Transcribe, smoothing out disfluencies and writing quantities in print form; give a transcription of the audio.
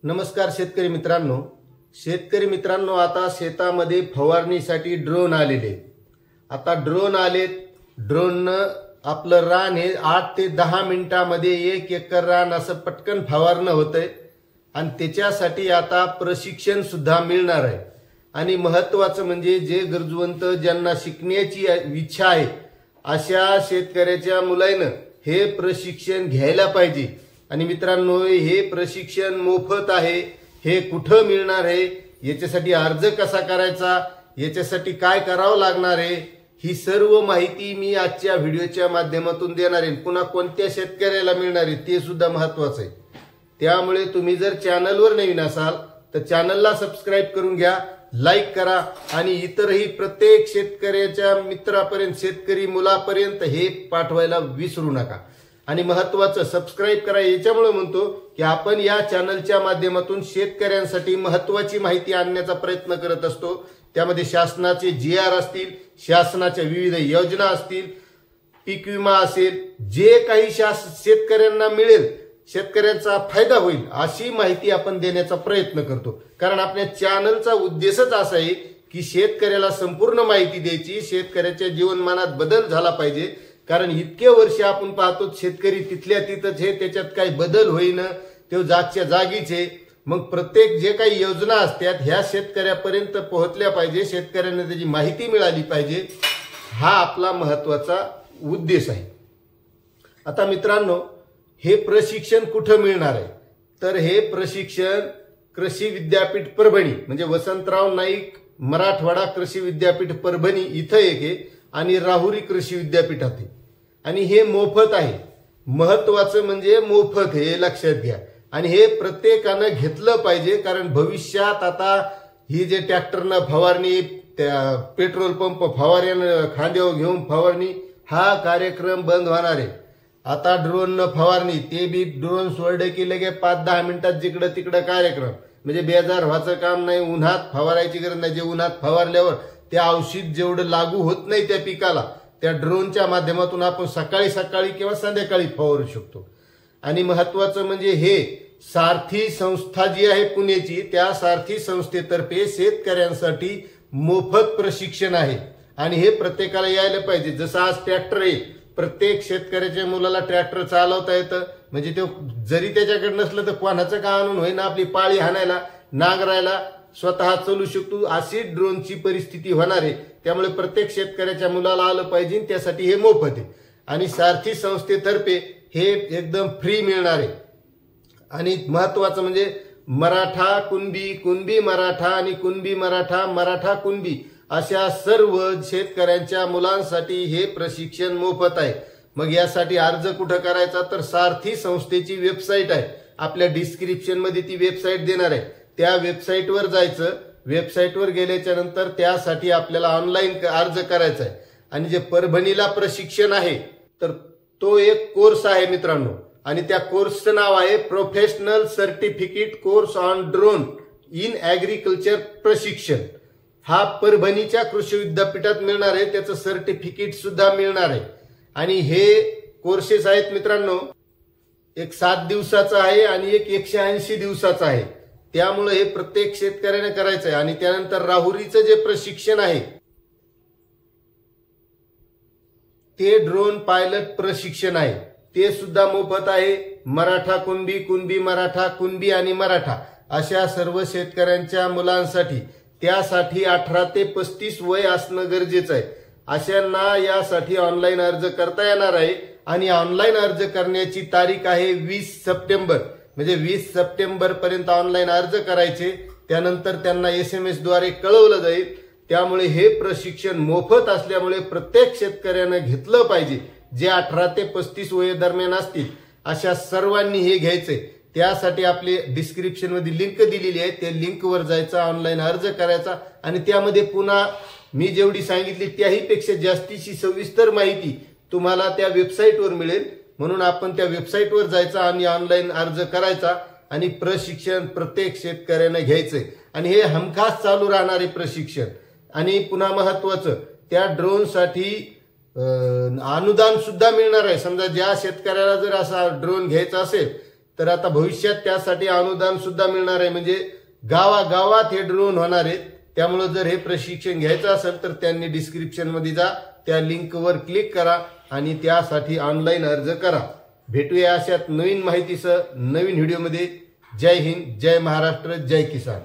नमस्कार शेतकरी मित्रांनो, आता शेतामध्ये फवारणीसाठी ड्रोन आलेले. आता ड्रोन आलेत. ड्रोननं आपलं रान हे 8 ते 10 मिनिटांमध्ये 1 एकर रान असं पटकन फवारणं होतंय. आणि त्याच्यासाठी आता प्रशिक्षण सुद्धा मिळणार आहे. आणि महत्त्वाचं म्हणजे जे गरजवंत ज्यांना शिकण्याची इच्छा आहे अशा शेतकऱ्याच्या मुलांना हे प्रशिक्षण घ्यायला पाहिजे. आणि मित्रांनो, हे प्रशिक्षण मोफत आहे. हे कुठं मिळणार आहे, याच्यासाठी अर्ज कसा करायचा, याच्यासाठी काय करावं लागणार आहे, ही सर्व माहिती मी आजच्या व्हिडिओच्या माध्यमातून देणार आहे. पुन्हा कोणत्या शेतकऱ्याला मिळणार आहे ते सुद्धा महत्त्वाचं आहे. त्यामुळे तुम्ही जर चॅनलवर नवीन असाल तर चॅनलला सबस्क्राईब करून घ्या, लाईक करा आणि इतरही प्रत्येक शेतकऱ्याच्या मित्रापर्यंत, शेतकरी मुलापर्यंत हे पाठवायला विसरू नका. आणि महत्त्वाचं सबस्क्राईब करा. याच्यामुळे म्हणतो की आपण या चॅनलच्या माध्यमातून शेतकऱ्यांसाठी महत्त्वाची माहिती आणण्याचा प्रयत्न करत असतो. त्यामध्ये शासनाचे GR असतील, शासनाच्या विविध योजना असतील, पीक विमा असेल, जे काही शेतकऱ्यांना मिळेल, शेतकऱ्यांचा फायदा होईल अशी माहिती आपण देण्याचा प्रयत्न करतो. कारण आपल्या चॅनलचा उद्देशच असा आहे की शेतकऱ्याला संपूर्ण माहिती द्यायची, शेतकऱ्याच्या जीवनमानात बदल झाला पाहिजे. कारण इतके वर्ष आपण पाहतो शेतकरी तिथल्या तिथंच आहे, त्याच्यात काही बदल होईना, तो जागच्या जागीच आहे. मग प्रत्येक जे काही योजना असतात ह्या शेतकऱ्यापर्यंत पोहोचल्या पाहिजे, शेतकऱ्यांना त्याची माहिती मिळाली पाहिजे. हा आपला महत्त्वाचा उद्देश आहे. आता मित्रांनो, हे प्रशिक्षण कुठं मिळणार आहे, तर हे प्रशिक्षण कृषी विद्यापीठ परभणी म्हणजे वसंतराव नाईक मराठवाडा कृषी विद्यापीठ परभणी इथं एक आहे आणि राहुरी कृषी विद्यापीठात आहे. आणि हे मोफत आहे. महत्वाचं म्हणजे मोफत, हे लक्षात घ्या. आणि हे प्रत्येकानं घेतलं पाहिजे. कारण भविष्यात आता ही जे ट्रॅक्टरनं फवारणी, पेट्रोल पंप फवारण्यानं खांद्यावर घेऊन फवारणी, हा कार्यक्रम बंद होणार आहे. आता ड्रोननं फवारणी, ते बी ड्रोन सोडलं की लगे 5-10 मिनिटात जिकडं तिकडं कार्यक्रम. म्हणजे बेजार व्हायचं काम नाही. उन्हात फवारायची गरज नाही. जे उन्हात फवारल्यावर ते औषध जेवढं लागू होत नाही त्या पिकाला, त्या ड्रोनच्या माध्यमातून आपण सकाळी सकाळी किंवा संध्याकाळी फवारू शकतो. आणि महत्वाचं म्हणजे हे सारथी संस्था जी आहे पुण्याची, त्या सारथी संस्थेतर्फे शेतकऱ्यांसाठी मोफत प्रशिक्षण आहे. आणि हे प्रत्येकाला यायला पाहिजे. जसं आज ट्रॅक्टर आहे, प्रत्येक शेतकऱ्याच्या मुलाला ट्रॅक्टर चालवता येतं. म्हणजे तो जरी त्याच्याकडे नसलं तर कोणाचं का आणून होईना आपली पाळी हाणायला, नांगरायला स्वतः चालू शकतो. अशी ड्रोनची परिस्थिती होणार आहे. त्यामुळे प्रत्येक शेतकऱ्याच्या मुलाला आलं पाहिजे. त्यासाठी हे मोफत आहे. आणि सारथी संस्थेतर्फे हे एकदम फ्री मिळणार आहे. आणि महत्वाचं म्हणजे मराठा कुणबी, कुणबी मराठा आणि कुणबी मराठा, मराठा कुणबी अशा सर्व शेतकऱ्यांच्या मुलांसाठी हे प्रशिक्षण मोफत आहे. मग यासाठी अर्ज कुठं करायचा, तर सारथी संस्थेची वेबसाईट आहे. आपल्या डिस्क्रिप्शन मध्ये ती वेबसाईट देणार आहे. त्या वेबसाईटवर जायचं. वेबसाईटवर गेल्याच्या नंतर त्यासाठी आपल्याला ऑनलाईन अर्ज करायचा आहे. आणि जे परभणीला प्रशिक्षण आहे तर तो एक कोर्स आहे मित्रांनो. आणि त्या कोर्सचं नाव आहे professional certificate course on drone in agriculture प्रशिक्षण. हा परभणीच्या कृषी विद्यापीठात मिळणार आहे. त्याचं सर्टिफिकेट सुद्धा मिळणार आहे. आणि हे कोर्सेस आहेत मित्रांनो, एक 7 दिवसाचा आहे आणि एक 180 दिवसाचा आहे. त्यामुळे हे प्रत्येक शेतकऱ्याने करायचं आहे. आणि त्यानंतर राहुरीचं जे प्रशिक्षण आहे ते ड्रोन पायलट प्रशिक्षण आहे. ते सुद्धा मोफत आहे. मराठा कुणबी, कुणबी मराठा, कुणबी आणि मराठा अशा सर्व शेतकऱ्यांच्या मुलांसाठी. त्यासाठी 18 ते 35 वय असणं गरजेचं आहे. अशांना यासाठी ऑनलाईन अर्ज करता येणार आहे. आणि ऑनलाईन अर्ज करण्याची तारीख आहे 20 सप्टेंबर. म्हणजे 20 सप्टेंबर पर्यंत ऑनलाईन अर्ज करायचे. त्यानंतर त्यांना SMS द्वारे कळवलं जाईल. त्यामुळे हे प्रशिक्षण मोफत असल्यामुळे प्रत्येक शेतकऱ्यानं घेतलं पाहिजे. जे 18 ते 35 वय दरम्यान असतील अशा सर्वांनी हे घ्यायचंय. त्यासाठी आपली डिस्क्रिप्शन मध्ये लिंक दिलेली आहे. त्या लिंकवर जायचा, ऑनलाईन अर्ज करायचा. आणि त्यामध्ये पुन्हा मी जेवढी सांगितली त्याही पेक्षा जास्तीची सविस्तर माहिती तुम्हाला त्या वेबसाईटवर मिळेल. म्हणून आपण त्या वेबसाईटवर जायचा आणि ऑनलाईन अर्ज करायचा. आणि प्रशिक्षण प्रत्येक शेतकऱ्याने घ्यायचंय. आणि हे हमखास चालू राहणारे प्रशिक्षण. आणि पुन्हा महत्वाचं, त्या ड्रोनसाठी अनुदान सुद्धा मिळणार आहे. समजा ज्या शेतकऱ्याला जर असा ड्रोन घ्यायचा असेल तर आता भविष्यात त्यासाठी अनुदान सुद्धा मिळणार आहे, म्हणजे गावागावात हे ड्रोन होणार आहेत. त्यामुळे जर हे प्रशिक्षण घ्यायचं असेल तर त्यांनी डिस्क्रिप्शन मध्ये जा, त्या लिंकवर क्लिक करा आणि त्यासाठी ऑनलाईन अर्ज करा. भेटूया अशात नवीन माहितीसह नवीन व्हिडिओमध्ये. जय हिंद, जय महाराष्ट्र, जय किसान.